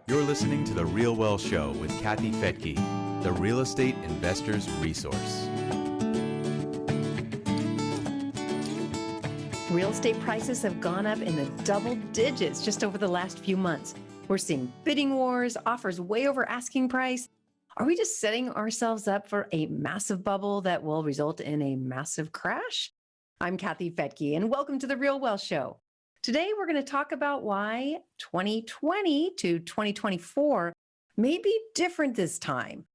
You're listening to The RealWealth Show with Kathy Fettke, the real estate investor's resource. Real estate prices have gone up in the double digits just over the last few months. We're seeing bidding wars, offers way over asking price. Are we just setting ourselves up for a massive bubble that will result in a massive crash? I'm Kathy Fettke, and welcome to The RealWealth Show. Today, we're going to talk about why 2020 to 2024 may be different this time.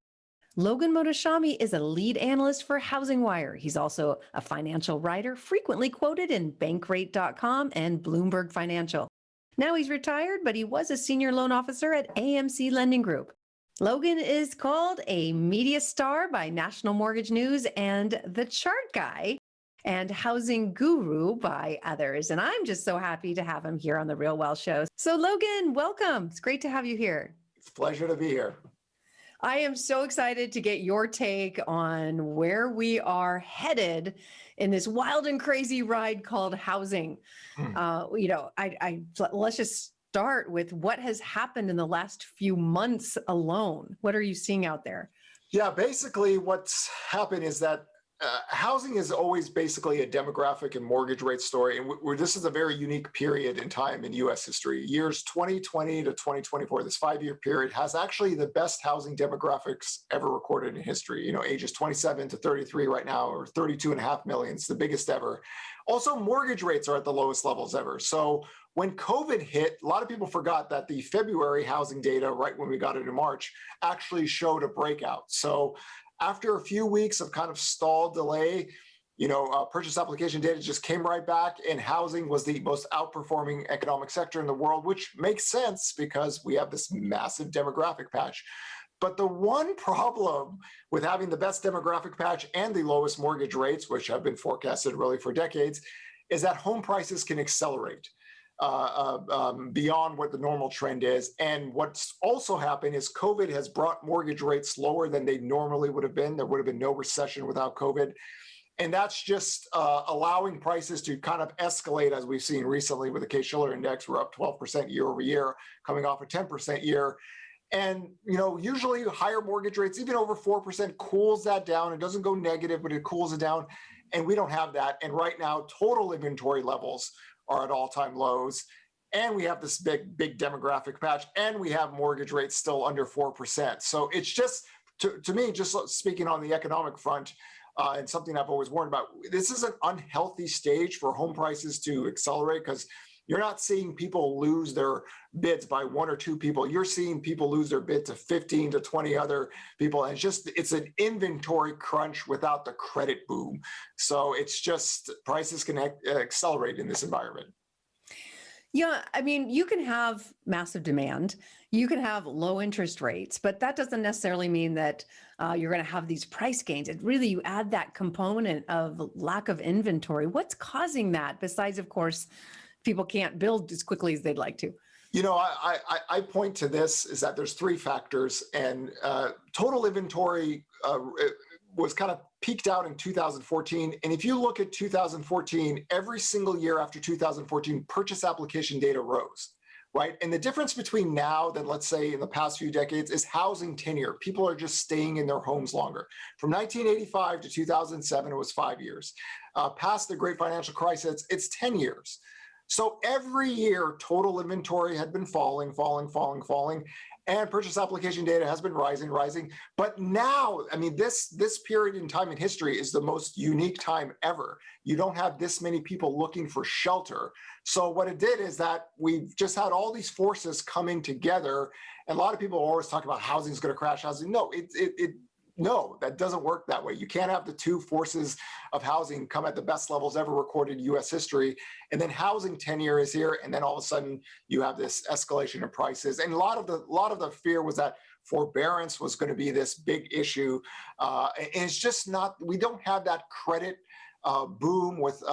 Logan Mohtashami is a lead analyst for HousingWire. He's also a financial writer, frequently quoted in Bankrate.com and Bloomberg Financial. Now he's retired, but he was a senior loan officer at AMC Lending Group. Logan is called a media star by National Mortgage News and The Chart Guy and housing guru by others. And I'm just so happy to have him here on The RealWealth Show. So Logan, welcome. It's great to have you here. It's a pleasure to be here. I am so excited to get your take on where we are headed in this wild and crazy ride called housing. Let's just start with what has happened in the last few months alone. What are you seeing out there? Yeah, basically what's happened is that housing is always basically a demographic and mortgage rate story. And this is a very unique period in time in U.S. history. Years 2020 to 2024, this 5-year period has actually the best housing demographics ever recorded in history. You know, ages 27 to 33 right now, or 32.5 million. It's the biggest ever. Also, mortgage rates are at the lowest levels ever. So when COVID hit, a lot of people forgot that the February housing data, right when we got it in March, actually showed a breakout. So after a few weeks of kind of stalled delay, purchase application data just came right back, and housing was the most outperforming economic sector in the world, which makes sense because we have this massive demographic patch. But the one problem with having the best demographic patch and the lowest mortgage rates, which have been forecasted really for decades, is that home prices can accelerate beyond what the normal trend is. And what's also happened is COVID has brought mortgage rates lower than they normally would have been. There would have been no recession without COVID. And that's just allowing prices to kind of escalate, as we've seen recently with the Case-Shiller index. We're up 12% year over year, coming off a 10% year. And, usually higher mortgage rates, even over 4%, cools that down. It doesn't go negative, but it cools it down. And we don't have that. And right now, total inventory levels are at all-time lows. And we have this big demographic patch, and we have mortgage rates still under 4%. So it's just, to me, just speaking on the economic front, and something I've always warned about, this is an unhealthy stage for home prices to accelerate, because you're not seeing people lose their bids by 1 or 2 people. You're seeing people lose their bid to 15 to 20 other people. And it's an inventory crunch without the credit boom. So it's just prices can accelerate in this environment. Yeah, I mean, you can have massive demand, you can have low interest rates, but that doesn't necessarily mean that you're going to have these price gains. It really, you add that component of lack of inventory. What's causing that besides, of course, people can't build as quickly as they'd like to? I point to this is that there's 3 factors, and total inventory was kind of peaked out in 2014. And if you look at 2014, every single year after 2014, purchase application data rose, right? And the difference between now than, let's say, in the past few decades is housing tenure. People are just staying in their homes longer. From 1985 to 2007, it was 5 years. Past the great financial crisis, it's 10 years. So every year, total inventory had been falling, and purchase application data has been rising. But now, I mean, this period in time in history is the most unique time ever. You don't have this many people looking for shelter. So what it did is that we've just had all these forces coming together. And a lot of people always talk about housing is going to crash housing. No, that doesn't work that way. You can't have the 2 forces of housing come at the best levels ever recorded in U.S. history, and then housing tenure is here, and then all of a sudden you have this escalation of prices. And a lot of the fear was that forbearance was going to be this big issue, and it's just not. We don't have that credit boom with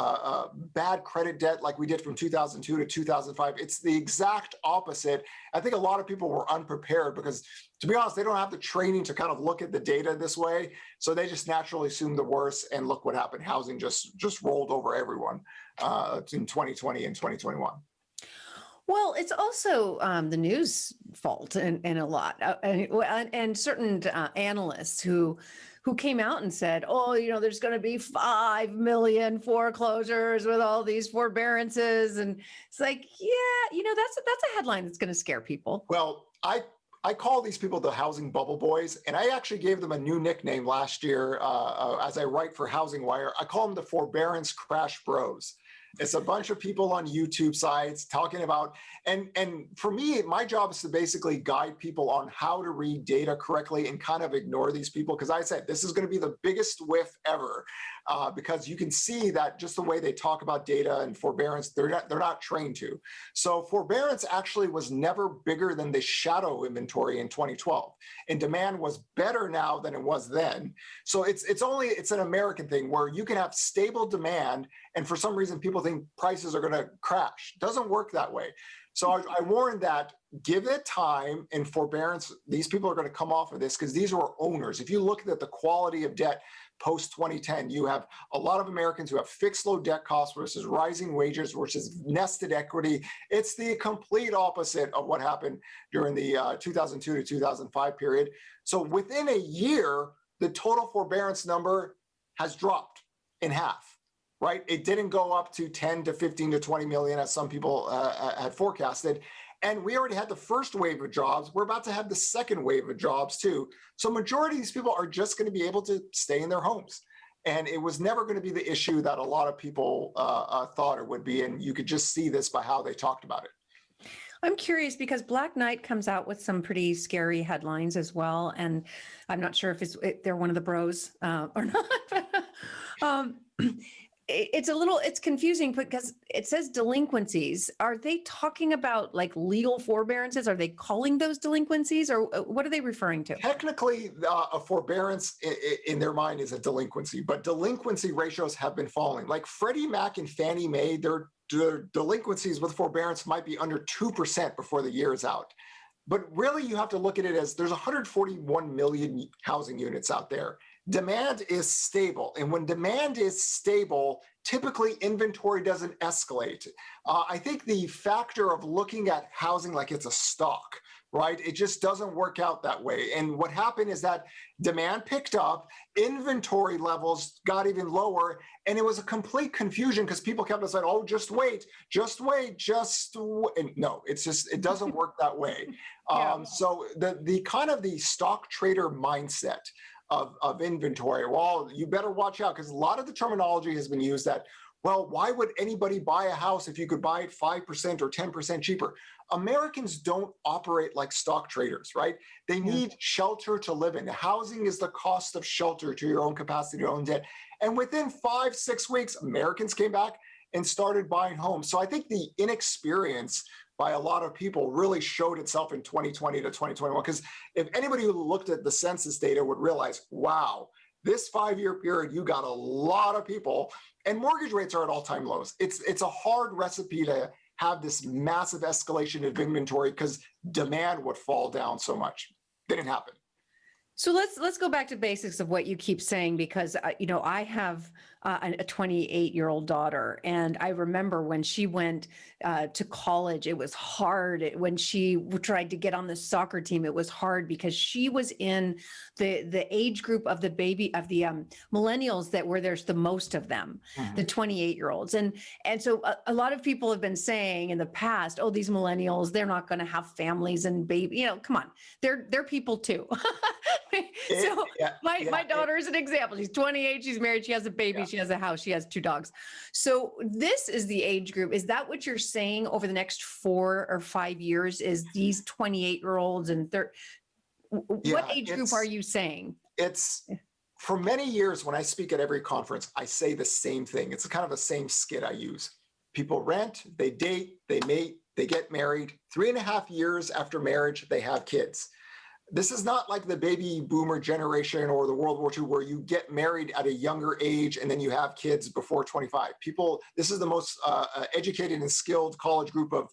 bad credit debt like we did from 2002 to 2005. It's the exact opposite. I think a lot of people were unprepared because, to be honest, they don't have the training to kind of look at the data this way. So they just naturally assume the worst, and look what happened. Housing just rolled over everyone in 2020 and 2021. Well, it's also the news fault in a lot, and certain analysts who came out and said, "Oh, there's going to be 5 million foreclosures with all these forbearances," and it's like, yeah, that's a headline that's going to scare people. Well, I call these people the housing bubble boys, and I actually gave them a new nickname last year as I write for HousingWire. I call them the forbearance crash bros. It's a bunch of people on YouTube sites talking about, and for me, my job is to basically guide people on how to read data correctly and kind of ignore these people. Because I said, this is going to be the biggest whiff ever, because you can see that just the way they talk about data and forbearance, they're not trained to. So forbearance actually was never bigger than the shadow inventory in 2012. And demand was better now than it was then. So it's an American thing where you can have stable demand, and for some reason people think prices are going to crash. Doesn't work that way. So I warned that give it time and forbearance. These people are going to come off of this because these are owners. If you look at the quality of debt post 2010, you have a lot of Americans who have fixed low debt costs versus rising wages versus nested equity. It's the complete opposite of what happened during the 2002 to 2005 period. So within a year, the total forbearance number has dropped in half. Right? It didn't go up to 10 to 15 to 20 million as some people had forecasted. And we already had the first wave of jobs. We're about to have the second wave of jobs too. So majority of these people are just going to be able to stay in their homes. And it was never going to be the issue that a lot of people thought it would be. And you could just see this by how they talked about it. I'm curious because Black Knight comes out with some pretty scary headlines as well. And I'm not sure if they're one of the bros or not. It's confusing because it says delinquencies. Are they talking about like legal forbearances? Are they calling those delinquencies, or what are they referring to? Technically, a forbearance in their mind is a delinquency, but delinquency ratios have been falling. Like Freddie Mac and Fannie Mae, their delinquencies with forbearance might be under 2% before the year is out. But really, you have to look at it as there's 141 million housing units out there. Demand is stable. And when demand is stable, typically inventory doesn't escalate. I think the factor of looking at housing like it's a stock, right? It just doesn't work out that way. And what happened is that demand picked up, inventory levels got even lower, and it was a complete confusion because people kept saying, oh, just wait. And no, it doesn't work that way. Yeah. So the kind of the stock trader mindset of inventory, well, you better watch out because a lot of the terminology has been used that, well, why would anybody buy a house if you could buy it 5% or 10% cheaper? Americans don't operate like stock traders, right? They need shelter to live in. Housing is the cost of shelter to your own capacity, your own debt. And within 5-6 weeks, Americans came back and started buying homes. So I think the inexperience by a lot of people really showed itself in 2020 to 2021. Because if anybody who looked at the census data would realize, wow, this 5-year period, you got a lot of people, and mortgage rates are at all-time lows. It's a hard recipe to have this massive escalation of inventory because demand would fall down so much. Didn't happen. So let's go back to basics of what you keep saying, because I have a 28-year-old daughter, and I remember when she went to college, it was hard. When she tried to get on the soccer team, it was hard because she was in the age group of the millennials that where there's the most of them, the 28-year-olds, and so a lot of people have been saying in the past, oh, these millennials, they're not going to have families and baby. Come on, they're people too. So my daughter is an example. She's 28, she's married, she has a baby, she has a house, she has 2 dogs. So this is the age group. Is that what you're saying over the next 4 or 5 years is these 28-year-olds and what age group are you saying? It's for many years when I speak at every conference, I say the same thing. It's kind of the same skit I use. People rent, they date, they mate, they get married. 3.5 years after marriage, they have kids. This is not like the baby boomer generation or the World War II where you get married at a younger age and then you have kids before 25. This is the most educated and skilled college group of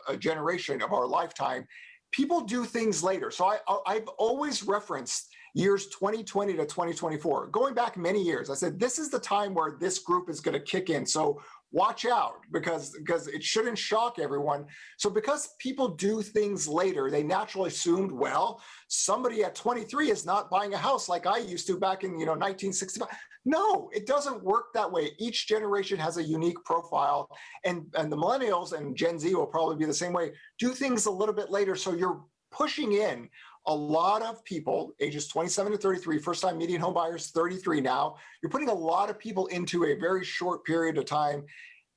a generation of our lifetime. People do things later. So I've always referenced years 2020 to 2024. Going back many years, I said, this is the time where this group is going to kick in. So watch out, because it shouldn't shock everyone. So because people do things later, they naturally assumed, well, somebody at 23 is not buying a house like I used to back in 1965. No, it doesn't work that way. Each generation has a unique profile, and the millennials and Gen Z will probably be the same way, do things a little bit later. So you're pushing in a lot of people, ages 27 to 33, first-time median home buyers 33 now. You're putting a lot of people into a very short period of time.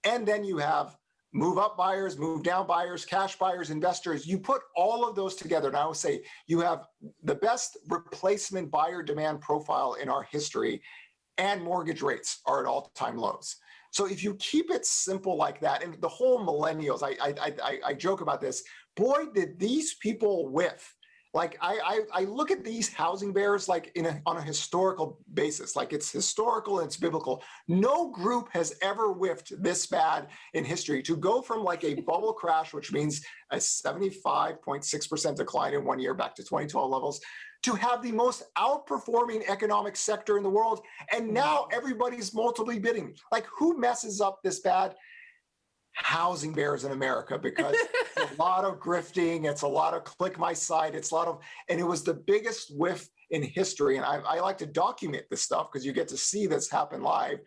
And then you have move-up buyers, move-down buyers, cash buyers, investors. You put all of those together, and I would say you have the best replacement buyer demand profile in our history, and mortgage rates are at all-time lows. So if you keep it simple like that, and the whole millennials, I joke about this, boy, did these people whiff. Like I look at these housing bears like on a historical basis, like it's historical and it's biblical. No group has ever whiffed this bad in history. To go from like a bubble crash, which means a 75.6% decline in 1 year back to 2012 levels, to have the most outperforming economic sector in the world. And now everybody's multiply bidding. Like, who messes up this bad? Housing bears in America, because it's a lot of grifting, it's a lot of click my site, it's a lot of, and it was the biggest whiff in history. And I like to document this stuff because you get to see this happen live.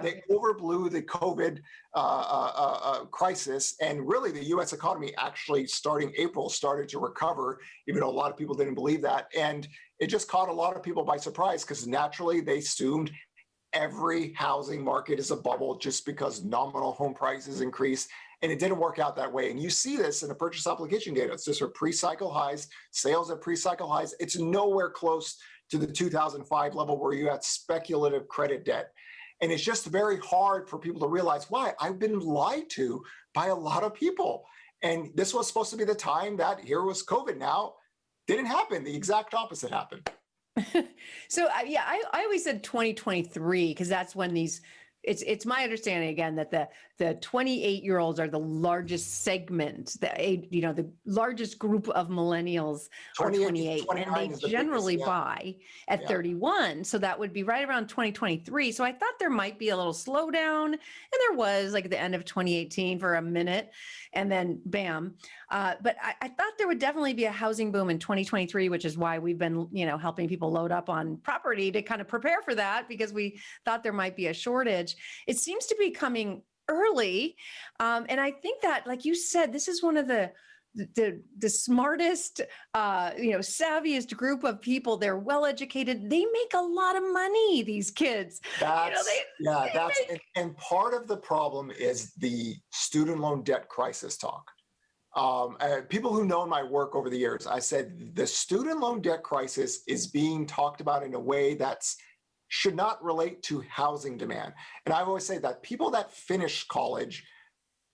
They overblew the COVID crisis, and really the U.S. economy actually starting April started to recover, even though a lot of people didn't believe that. And it just caught a lot of people by surprise, because naturally they assumed every housing market is a bubble just because nominal home prices increase. And it didn't work out that way. And you see this in the purchase application data. It's just for pre-cycle highs, sales at pre-cycle highs. It's nowhere close to the 2005 level where you had speculative credit debt. And it's just very hard for people to realize, why? I've been lied to by a lot of people. And this was supposed to be the time that here was COVID. Now, didn't happen. The exact opposite happened. So I always said 2023, because that's when it's my understanding again that the 28-year-olds are the largest segment, the largest group of millennials are 28, and they generally buy at 31. So that would be right around 2023. So I thought there might be a little slowdown, and there was, like at the end of 2018 for a minute, and then bam. But I thought there would definitely be a housing boom in 2023, which is why we've been, helping people load up on property to kind of prepare for that, because we thought there might be a shortage. It seems to be coming early. And I think that, like you said, this is one of the smartest, savviest group of people. They're well educated. They make a lot of money, these kids. And part of the problem is the student loan debt crisis talk. People who know my work over the years, I said the student loan debt crisis is being talked about in a way that's should not relate to housing demand. And I always say that people that finish college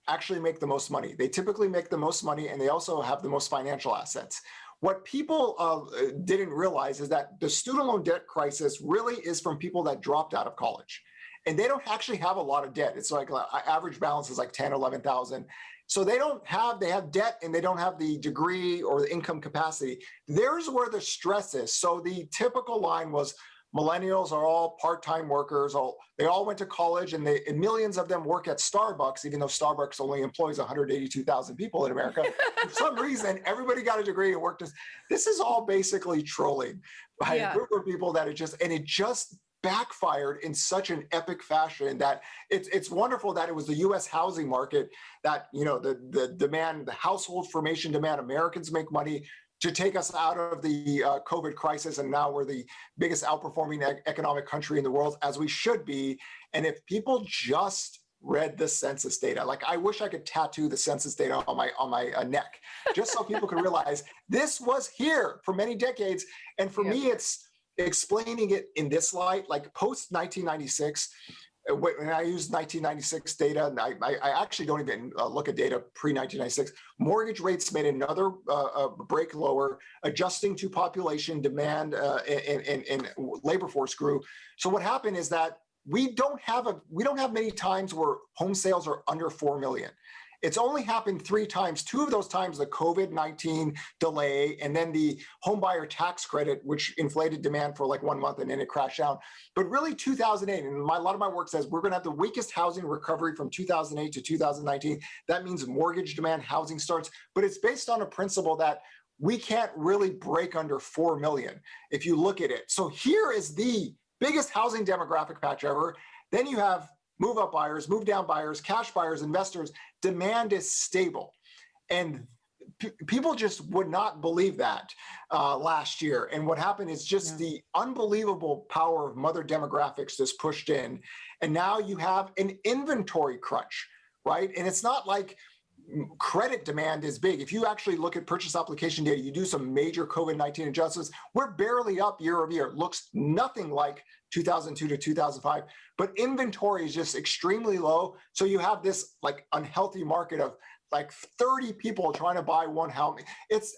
actually make the most money. They typically make the most money, and they also have the most financial assets. What people didn't realize is that the student loan debt crisis really is from people that dropped out of college. And they don't actually have a lot of debt. It's like average balance is like 10, 11,000. So they have debt, and they don't have the degree or the income capacity. There's where the stress is. So the typical line was, millennials are all part-time workers. They all went to college, and millions of them work at Starbucks, even though Starbucks only employs 182,000 people in America. For some reason, everybody got a degree and worked. This is all basically trolling by a group of people that it just backfired in such an epic fashion that it's wonderful that it was the U.S. housing market that, the demand, the household formation demand, Americans make money to take us out of the COVID crisis. And now we're the biggest outperforming economic country in the world, as we should be. And if people just read the census data, like I wish I could tattoo the census data on my neck, just so people can realize this was here for many decades. And for me, it's explaining it in this light, like post 1996, when I use 1996 data, and I actually don't even look at data pre-1996, mortgage rates made another break lower, adjusting to population demand and labor force grew. So what happened is that we don't have many times where home sales are under 4 million. It's only happened 3 times. 2 of those times, the COVID-19 delay, and then the homebuyer tax credit, which inflated demand for like 1 month and then it crashed down. But really 2008, and a lot of my work says we're going to have the weakest housing recovery from 2008 to 2019. That means mortgage demand, housing starts, but it's based on a principle that we can't really break under 4 million if you look at it. So here is the biggest housing demographic patch ever. Then you have move up buyers, move down buyers, cash buyers, investors. Demand is stable. And people just would not believe that last year. And what happened is just the unbelievable power of mother demographics just pushed in. And now you have an inventory crunch, right? And it's not like credit demand is big. If you actually look at purchase application data, you do some major COVID-19 adjustments, we're barely up year over year. Looks nothing like 2002 to 2005, but inventory is just extremely low. So you have this like unhealthy market of like 30 people trying to buy one house.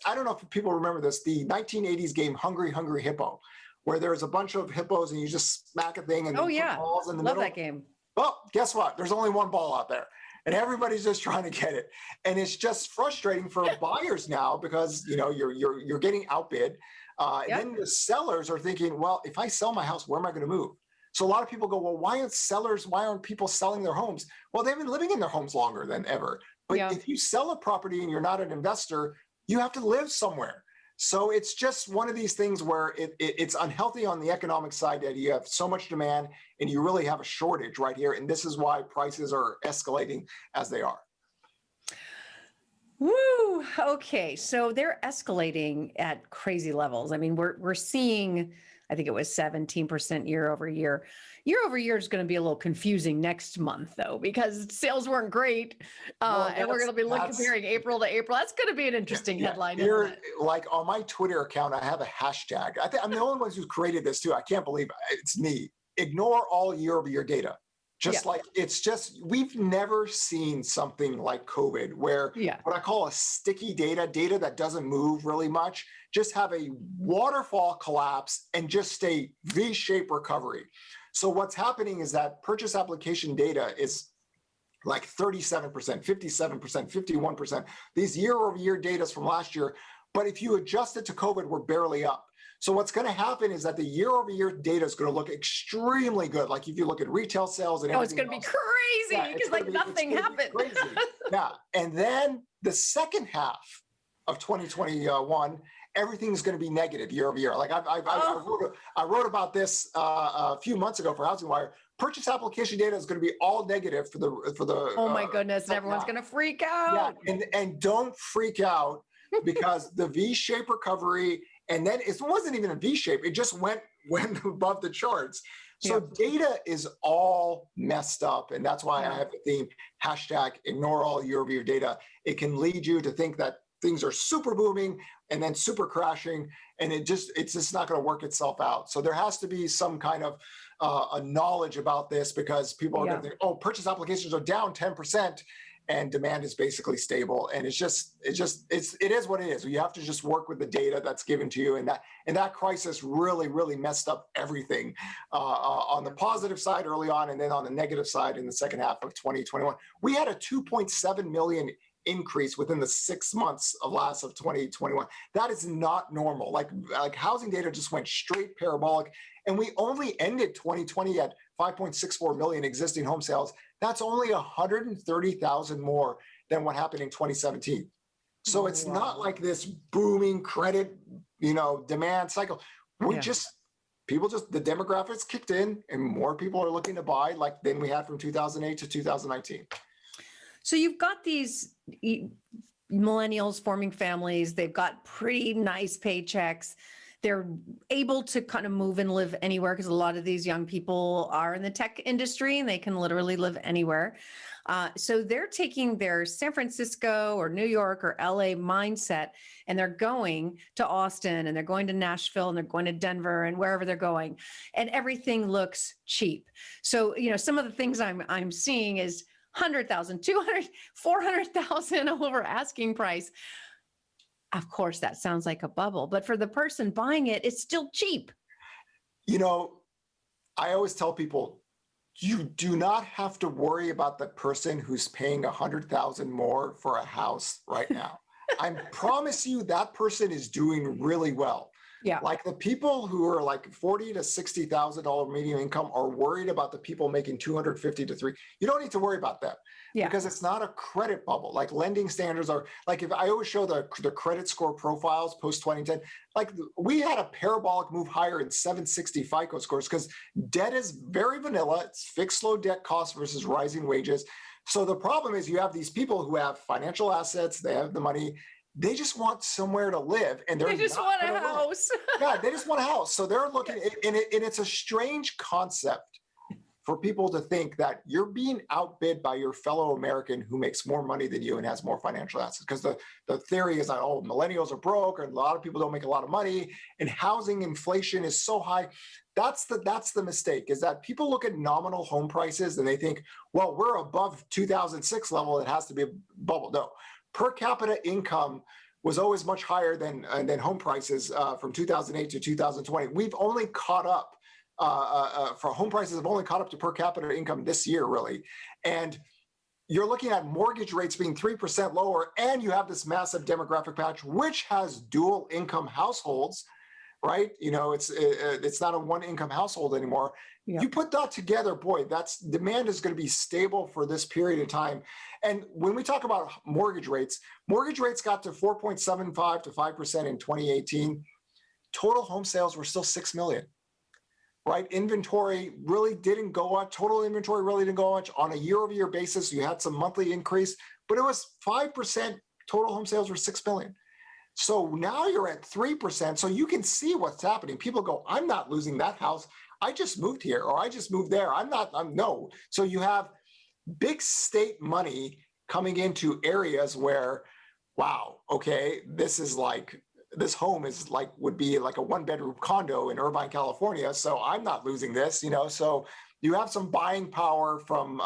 I don't know if people remember this, the 1980s game Hungry Hungry Hippo, where there's a bunch of hippos and you just smack a thing and put balls in the middle. Love that game. Well, guess what? There's only one ball out there. And everybody's just trying to get it, and it's just frustrating for buyers now because you're getting outbid. And then the sellers are thinking, well, if I sell my house, where am I going to move? So a lot of people go, well, why aren't people selling their homes? Well, they've been living in their homes longer than ever. But if you sell a property and you're not an investor, you have to live somewhere. So it's just one of these things where it's unhealthy on the economic side that you have so much demand and you really have a shortage right here. And this is why prices are escalating as they are. Woo. Okay. So they're escalating at crazy levels. I mean, we're seeing, I think it was 17% year over year. Year over year is going to be a little confusing next month, though, because sales weren't great. And we're going to be comparing April to April. That's going to be an interesting headline. Here, like on my Twitter account, I have a hashtag. I think I'm the only one who's created this too. I can't believe it's me. Ignore all year over year data. We've never seen something like COVID where what I call a sticky data that doesn't move really much, just have a waterfall collapse and just a V-shaped recovery. So what's happening is that purchase application data is like 37%, 57%, 51%. These year over year data from last year, but if you adjust it to COVID, we're barely up. So what's going to happen is that the year over year data is going to look extremely good. Like if you look at retail sales and everything. It's going to be crazy because nothing happened. Yeah. And then the second half of 2021, everything's going to be negative year over year. Like I wrote about this a few months ago for HousingWire. Purchase application data is going to be all negative for the. Oh my goodness! And everyone's going to freak out. Yeah, and don't freak out because the V-shaped recovery. And then it wasn't even a V shape. It just went above the charts. So data is all messed up. And that's why I have the theme, hashtag ignore all year over year data. It can lead you to think that things are super booming and then super crashing. And it's just not going to work itself out. So there has to be some kind of a knowledge about this because people are going to think, oh, purchase applications are down 10%. And demand is basically stable, and it is what it is. You have to just work with the data that's given to you, and that crisis really messed up everything on the positive side early on, and then on the negative side in the second half of 2021. We had a 2.7 million increase within the 6 months of 2021. That is not normal. Like housing data just went straight parabolic, and we only ended 2020 at 5.64 million existing home sales. That's only 130,000 more than what happened in 2017. So it's not like this booming credit, demand cycle. The demographics kicked in and more people are looking to buy than we had from 2008 to 2019. So you've got these millennials forming families. They've got pretty nice paychecks. They're able to kind of move and live anywhere because a lot of these young people are in the tech industry and they can literally live anywhere. So they're taking their San Francisco or New York or LA mindset and they're going to Austin and they're going to Nashville and they're going to Denver and wherever they're going, and everything looks cheap. So, some of the things I'm seeing is 100,000, 200, 400,000 over asking price. Of course, that sounds like a bubble, but for the person buying it, it's still cheap. I always tell people, you do not have to worry about the person who's paying $100,000 more for a house right now. I promise you that person is doing really well. Yeah. Like the people who are like $40,000 to $60,000 median income are worried about the people making $250,000 to $300,000. You don't need to worry about them because it's not a credit bubble. Like lending standards are like, if I always show the credit score profiles post 2010, like we had a parabolic move higher in 760 FICO scores because debt is very vanilla. It's fixed low debt costs versus rising wages. So the problem is you have these people who have financial assets, they have the money, they just want somewhere to live, and they just want a house. Yeah, they just want a house. So they're looking, and it's a strange concept for people to think that you're being outbid by your fellow American who makes more money than you and has more financial assets. Because the theory is that, oh, millennials are broke, and a lot of people don't make a lot of money, and housing inflation is so high. That's the mistake, is that people look at nominal home prices and they think, well, we're above 2006 level, it has to be a bubble. No. Per capita income was always much higher than home prices from 2008 to 2020. We've only caught up for home prices have only caught up to per capita income this year, really. And you're looking at mortgage rates being 3% lower, and you have this massive demographic patch, which has dual income households, right? You know, it's not a one income household anymore. Yep. You put that together, boy, that's demand is going to be stable for this period of time. And when we talk about mortgage rates got to 4.75 to 5% in 2018. Total home sales were still 6 million, right? Inventory really didn't go up. Total inventory really didn't go much on a year-over-year basis. You had some monthly increase, but it was 5%. Total home sales were 6 million. So now you're at 3%. So you can see what's happening. People go, I'm not losing that house. I just moved here, or I just moved there. No. So you have big state money coming into areas where, wow, okay, this home is like, would be like a 1-bedroom condo in Irvine, California. So I'm not losing this, so you have some buying power from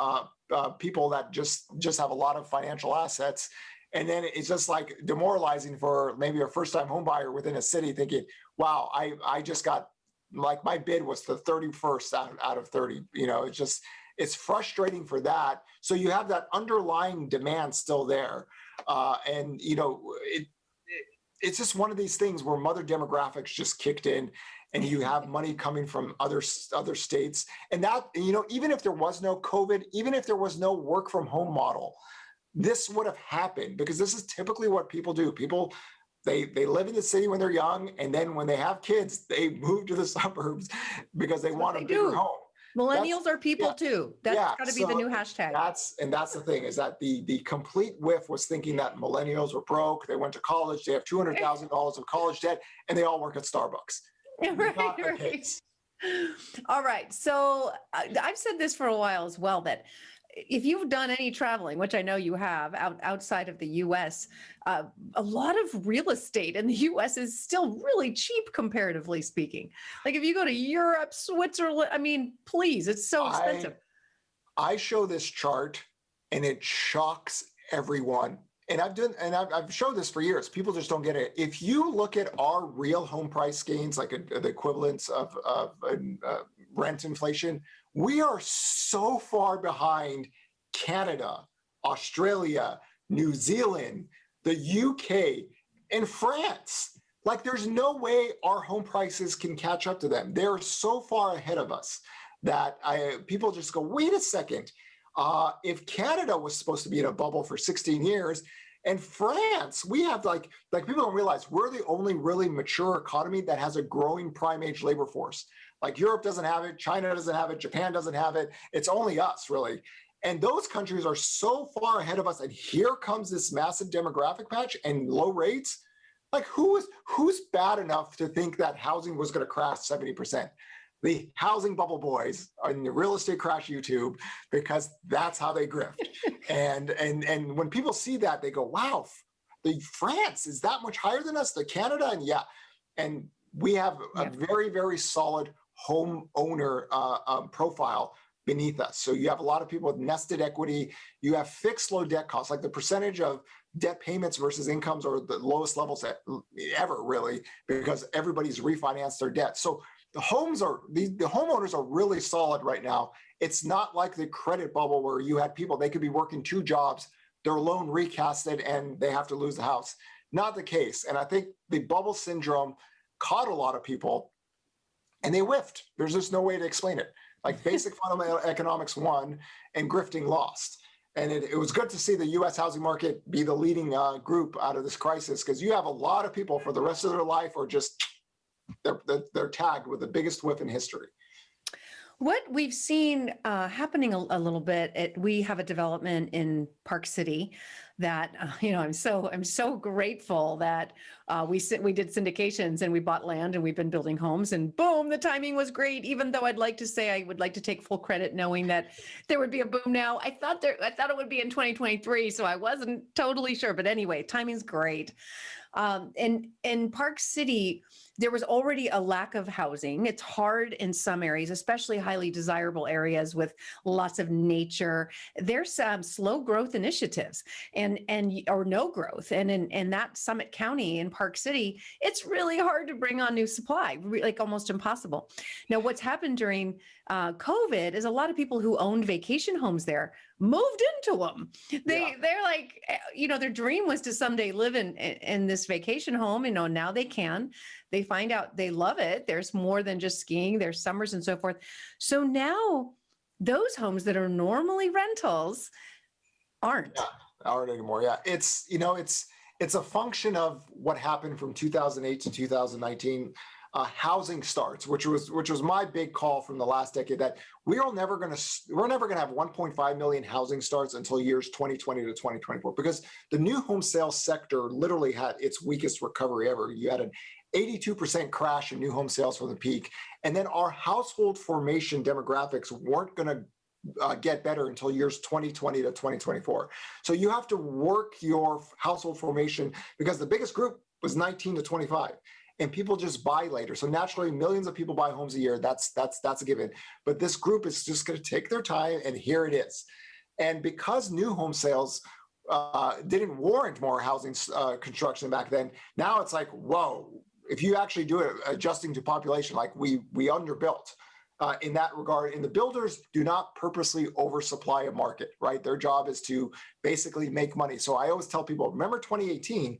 people that just have a lot of financial assets. And then it's just like demoralizing for maybe a first-time home buyer within a city thinking, wow, I just got, like my bid was the 31st out of 30. It's frustrating for that. So you have that underlying demand still there. It's just one of these things where mother demographics just kicked in, and you have money coming from other states. And that, even if there was no COVID, even if there was no work from home model, this would have happened, because this is typically what people do. People, they live in the city when they're young, and then when they have kids, they move to the suburbs because they want a bigger home. Millennials are people too. That's got to be the new hashtag. That's the thing, is that the complete whiff was thinking that millennials were broke. They went to college. They have $200,000 of college debt, and they all work at Starbucks. Right. All right. So I've said this for a while as well, that if you've done any traveling, which I know you have, outside of the U.S., a lot of real estate in the U.S. is still really cheap, comparatively speaking. Like if you go to Europe, Switzerland, I mean, please, it's so expensive. I show this chart, and it shocks everyone. And I've showed this for years. People just don't get it. If you look at our real home price gains, like the equivalents of rent inflation, we are so far behind Canada, Australia, New Zealand, the UK, and France. Like there's no way our home prices can catch up to them. They're so far ahead of us that people just go, wait a second. If Canada was supposed to be in a bubble for 16 years, and France, we have like people don't realize we're the only really mature economy that has a growing prime age labor force. Like Europe doesn't have it, China doesn't have it, Japan doesn't have it. It's only us, really. And those countries are so far ahead of us. And here comes this massive demographic patch and low rates. Like who's bad enough to think that housing was going to crash 70%? The housing bubble boys on the Real Estate Crash YouTube, because that's how they grift. and when people see that, they go, wow, the France is that much higher than us, the Canada, and we have a very, very solid home owner profile beneath us. So you have a lot of people with nested equity. You have fixed low debt costs, like the percentage of debt payments versus incomes are the lowest levels ever, really, because everybody's refinanced their debt. So the homeowners are really solid right now. It's not like the credit bubble where you had people, they could be working 2 jobs, their loan recasted, and they have to lose the house. Not the case. And I think the bubble syndrome caught a lot of people and they whiffed. There's just no way to explain it. Like basic fundamental economics won and grifting lost. And it was good to see the U.S. housing market be the leading group out of this crisis, because you have a lot of people for the rest of their life or just they're tagged with the biggest whiff in history. What we've seen happening a little bit, we have a development in Park City that I'm so grateful that we did syndications and we bought land and we've been building homes, and boom, the timing was great. Even though I'd like to say I would like to take full credit, knowing that there would be a boom now. I thought it would be in 2023, so I wasn't totally sure. But anyway, timing's great. In Park City, there was already a lack of housing. It's hard in some areas, especially highly desirable areas with lots of nature. There's some slow growth initiatives or no growth. And in that Summit County in Park City, it's really hard to bring on new supply, like almost impossible. Now, what's happened during COVID is a lot of people who owned vacation homes there moved into them. They're like, their dream was to someday live in this vacation home. Now they can. They find out they love it. There's more than just skiing. There's summers and so forth. So now those homes that are normally rentals aren't anymore. Yeah, it's a function of what happened from 2008 to 2019. Housing starts, which was my big call from the last decade, that we're never going to have 1.5 million housing starts until years 2020 to 2024, because the new home sales sector literally had its weakest recovery ever. You had an 82% crash in new home sales from the peak, and then our household formation demographics weren't going to get better until years 2020 to 2024. So you have to work your household formation, because the biggest group was 19 to 25. And people just buy later. So naturally, millions of people buy homes a year. That's a given. But this group is just going to take their time, and here it is. And because new home sales didn't warrant more housing construction back then, now it's like, whoa, if you actually do it adjusting to population, like we underbuilt in that regard. And the builders do not purposely oversupply a market, right? Their job is to basically make money. So I always tell people, remember 2018,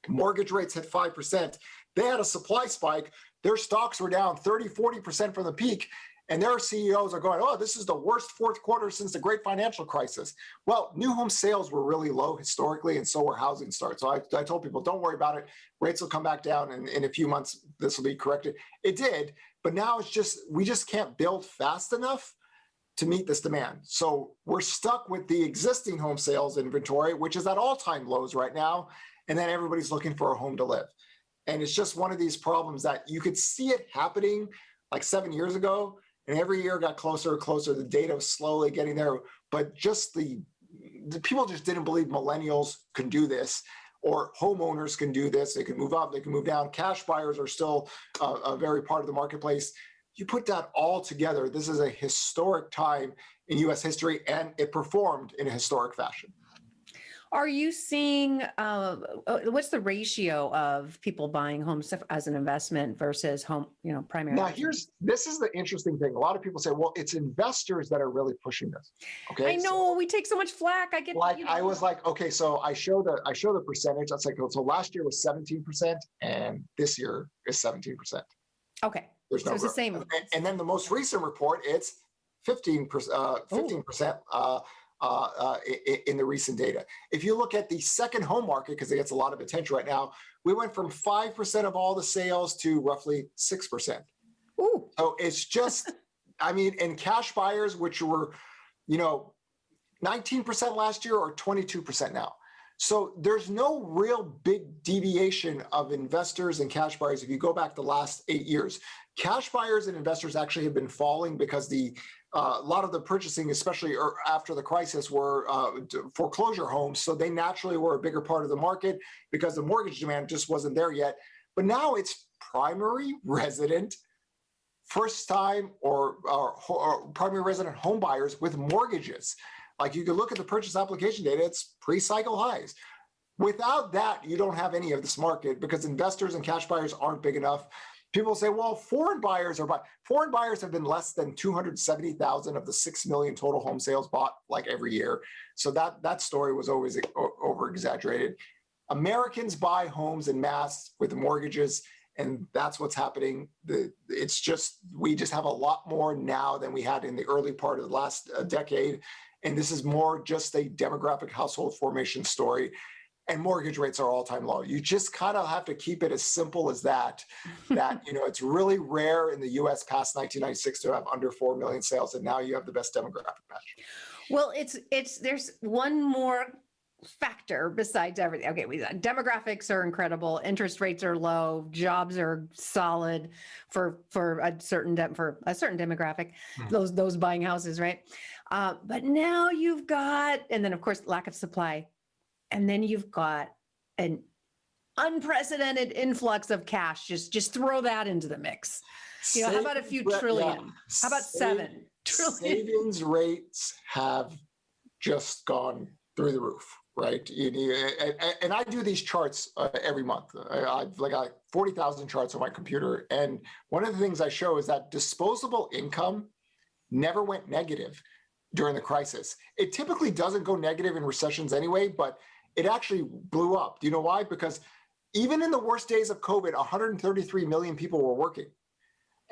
mortgage rates hit 5%. They had a supply spike. Their stocks were down 30, 40% from the peak. And their CEOs are going, oh, this is the worst fourth quarter since the great financial crisis. Well, new home sales were really low historically, and so were housing starts. So I told people, don't worry about it. Rates will come back down, and in a few months, this will be corrected. It did, but now we just can't build fast enough to meet this demand. So we're stuck with the existing home sales inventory, which is at all-time lows right now, and then everybody's looking for a home to live. And it's just one of these problems that you could see it happening like 7 years ago, and every year got closer and closer. The data was slowly getting there, but just the people just didn't believe millennials can do this, or homeowners can do this. They can move up, they can move down. Cash buyers are still a very part of the marketplace. You put that all together, this is a historic time in U.S. history, and it performed in a historic fashion. Are you seeing, what's the ratio of people buying homes as an investment versus home, primary? Now, this is the interesting thing. A lot of people say, well, it's investors that are really pushing this. Okay. I know, we take so much flack. I get I was like, okay, so I show the percentage. That's like, so last year was 17% and this year is 17%. Okay. There's no so it's growth. the same. And then the most recent report, it's 15%. In the recent data. If you look at the second home market, because it gets a lot of attention right now, we went from 5% of all the sales to roughly 6%. Ooh. So it's just, and cash buyers, which were, 19% last year, or 22% now. So there's no real big deviation of investors and cash buyers. If you go back the last 8 years, cash buyers and investors actually have been falling because a lot of the purchasing, especially after the crisis, were foreclosure homes. So they naturally were a bigger part of the market because the mortgage demand just wasn't there yet. But now it's primary resident, first time or primary resident home buyers with mortgages. Like you can look at the purchase application data, it's pre-cycle highs. Without that, you don't have any of this market because investors and cash buyers aren't big enough. people say, well, foreign buyers have been less than 270,000 of the 6 million total home sales bought like every year. So that story was always over exaggerated. Americans buy homes en masse with mortgages, and that's what's happening. We just have a lot more now than we had in the early part of the last decade. And this is more just a demographic household formation story. And mortgage rates are all-time low. You just kind of have to keep it as simple as that. It's really rare in the U.S. past 1996 to have under 4 million sales, and now you have the best demographic match. Well, there's one more factor besides everything. Okay, demographics are incredible, interest rates are low, jobs are solid for a certain demographic, those buying houses, right? But now you've got, and then of course lack of supply. And then you've got an unprecedented influx of cash. Just throw that into the mix. How about a few trillion? Yeah. How about 7 trillion? Savings rates have just gone through the roof, right? And I do these charts every month. I've got 40,000 charts on my computer. And one of the things I show is that disposable income never went negative during the crisis. It typically doesn't go negative in recessions anyway, but it actually blew up. Do you know why? Because even in the worst days of COVID, 133 million people were working.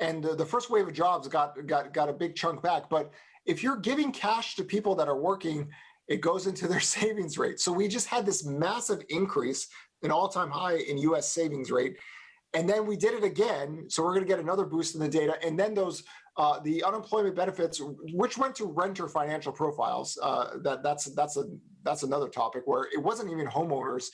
And the first wave of jobs got a big chunk back. But if you're giving cash to people that are working, it goes into their savings rate. So we just had this massive increase, an all-time high in US savings rate. And then we did it again. So we're going to get another boost in the data. And then the unemployment benefits, which went to renter financial profiles, that's another topic where it wasn't even homeowners.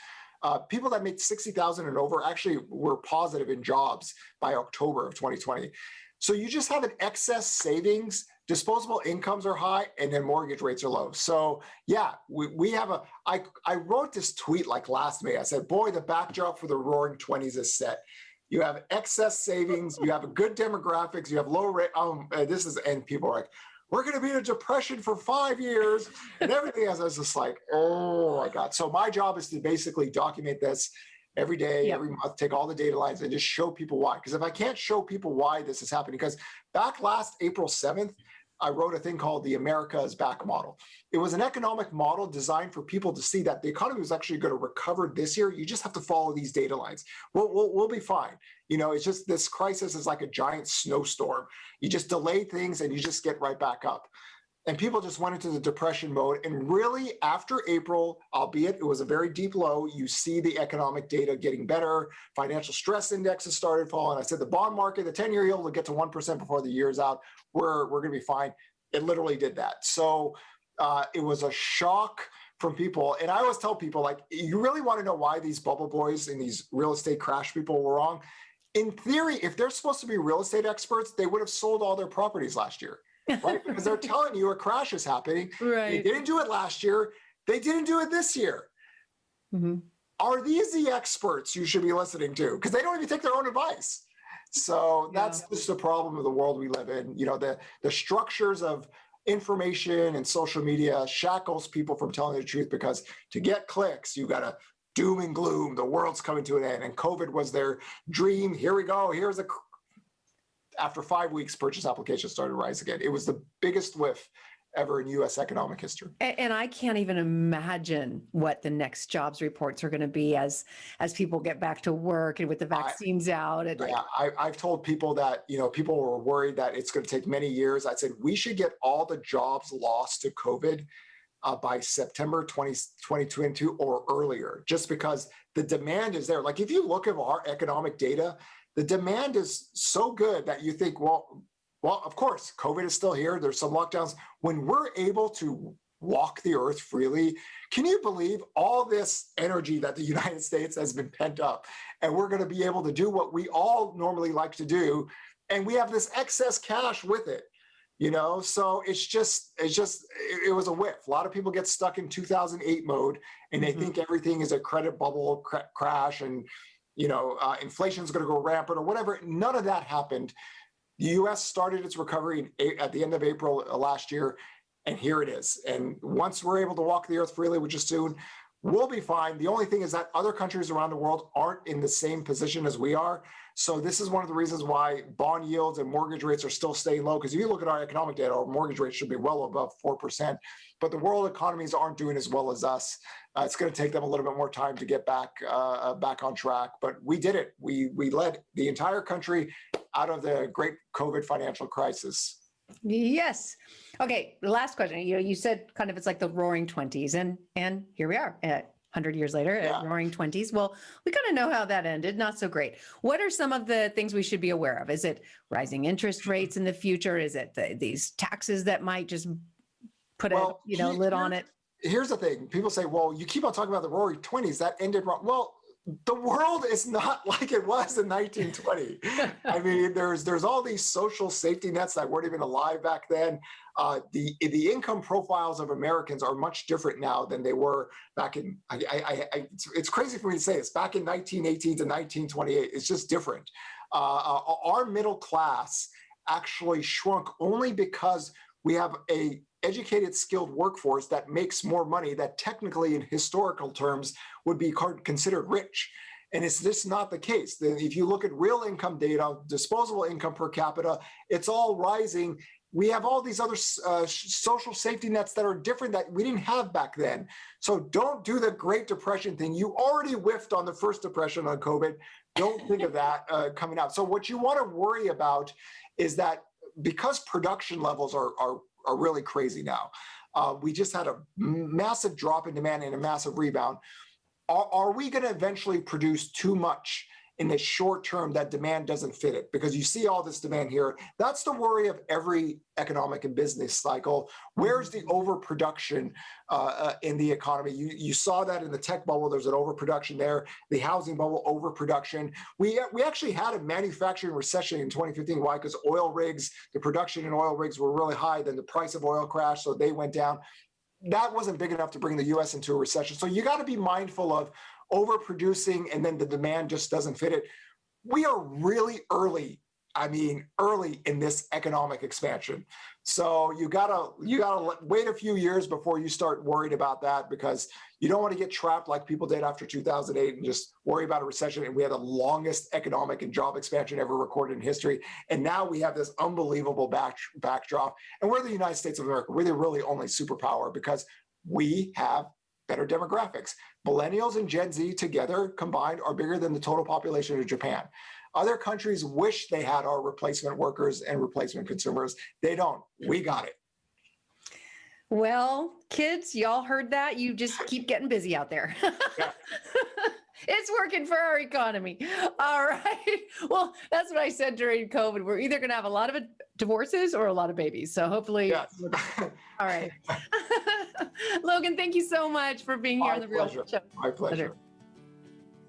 People that make 60,000 and over actually were positive in jobs by October of 2020. So you just have an excess savings, disposable incomes are high, and then mortgage rates are low. So yeah, we have I wrote this tweet like last May. I said, boy, the backdrop for the roaring 20s is set. You have excess savings, you have a good demographics, you have low rate. And people are like, we're going to be in a depression for 5 years and everything else. I was just like, oh my God. So my job is to basically document this every day, every month, take all the data lines and just show people why. Because if I can't show people why this is happening, because back last April 7th, I wrote a thing called the America is Back model. It was an economic model designed for people to see that the economy was actually going to recover this year. You just have to follow these data lines. We'll be fine. It's just this crisis is like a giant snowstorm. You just delay things and you just get right back up. And people just went into the depression mode. And really after April, albeit it was a very deep low, you see the economic data getting better. Financial stress indexes started falling. I said the bond market, the 10-year yield will get to 1% before the year's out. We're going to be fine. It literally did that. So it was a shock from people. And I always tell people, like, you really want to know why these bubble boys and these real estate crash people were wrong. In theory, if they're supposed to be real estate experts, they would have sold all their properties last year. Right? Because they're telling you a crash is happening. Right. They didn't do it last year. They didn't do it this year. Mm-hmm. Are these the experts you should be listening to? Because they don't even take their own advice. So that's just the problem of the world we live in. The structures of information and social media shackles people from telling the truth, because to get clicks, you got to doom and gloom. The world's coming to an end. And COVID was their dream. Here we go. After 5 weeks, purchase applications started to rise again. It was the biggest whiff ever in U.S. economic history. And I can't even imagine what the next jobs reports are going to be as people get back to work and with the vaccines out. I've told people that, people were worried that it's going to take many years. I said, we should get all the jobs lost to COVID by September 2022 or earlier, just because the demand is there. Like if you look at our economic data, the demand is so good that you think, well, of course, COVID is still here. There's some lockdowns. When we're able to walk the earth freely, can you believe all this energy that the United States has been pent up? And we're going to be able to do what we all normally like to do. And we have this excess cash with it, So it was a whiff. A lot of people get stuck in 2008 mode and they think everything is a credit bubble crash and inflation is going to go rampant or whatever. None of that happened. The U.S. started its recovery at the end of April last year, and here it is. And once we're able to walk the earth freely, which is soon, We'll be fine. The only thing is that other countries around the world aren't in the same position as we are. So this is one of the reasons why bond yields and mortgage rates are still staying low. Because if you look at our economic data, our mortgage rates should be well above 4%. But the world economies aren't doing as well as us. It's going to take them a little bit more time to get back on track. But we did it. We led the entire country out of the great COVID financial crisis. Yes. Okay. The last question. You said kind of it's like the roaring 20s, and here we are at 100 years later at roaring 20s. Well, we kind of know how that ended. Not so great. What are some of the things we should be aware of? Is it rising interest rates in the future? Is it these taxes that might just put a lid on it? Here's the thing. People say, well, you keep on talking about the roaring 20s. That ended wrong. Well, the world is not like it was in 1920. I mean, there's all these social safety nets that weren't even alive back then. The income profiles of Americans are much different now than they were back in. It's crazy for me to say this. Back in 1918 to 1928, it's just different. Our middle class actually shrunk only because we have a educated, skilled workforce that makes more money that technically in historical terms would be considered rich. And it's just not the case. If you look at real income data, disposable income per capita, it's all rising. We have all these other social safety nets that are different that we didn't have back then. So don't do the Great Depression thing. You already whiffed on the first depression on COVID. Don't think of that coming out. So what you want to worry about is that because production levels are really crazy now. We just had a massive drop in demand and a massive rebound. Are we going to eventually produce too much in the short term that demand doesn't fit it? Because you see all this demand here. That's the worry of every economic and business cycle. Where's the overproduction in the economy? You saw that in the tech bubble. There's an overproduction there. The housing bubble, overproduction. We actually had a manufacturing recession in 2015. Why? Because oil rigs, the production in oil rigs were really high. Then the price of oil crashed, so they went down. That wasn't big enough to bring the U.S. into a recession. So you got to be mindful of overproducing and then the demand just doesn't fit it. We are really early in this economic expansion. So you gotta wait a few years before you start worried about that, because you don't want to get trapped like people did after 2008 and just worry about a recession. And we had the longest economic and job expansion ever recorded in history. And now we have this unbelievable backdrop. And we're the United States of America. We're the really only superpower because we have better demographics. Millennials and Gen Z together combined are bigger than the total population of Japan. Other countries wish they had our replacement workers and replacement consumers. They don't. We got it. Well, kids, y'all heard that. You just keep getting busy out there. Yeah. It's working for our economy. All right. Well, that's what I said during COVID. We're either going to have a lot of divorces or a lot of babies. So hopefully. Yes. All right. Logan, thank you so much for being here on the RealWealth Show. My pleasure.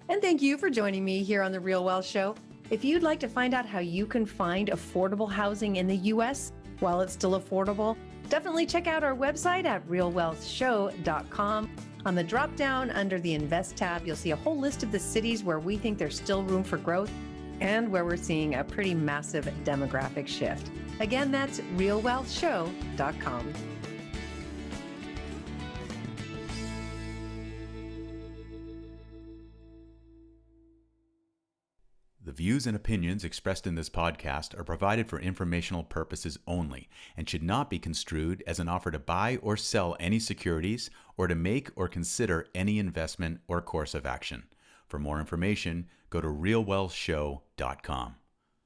And thank you for joining me here on the RealWealth Show. If you'd like to find out how you can find affordable housing in the U.S. while it's still affordable, definitely check out our website at realwealthshow.com. On the drop down under the Invest tab, you'll see a whole list of the cities where we think there's still room for growth and where we're seeing a pretty massive demographic shift. Again, that's realwealthshow.com. The views and opinions expressed in this podcast are provided for informational purposes only and should not be construed as an offer to buy or sell any securities or to make or consider any investment or course of action. For more information, go to realwealthshow.com.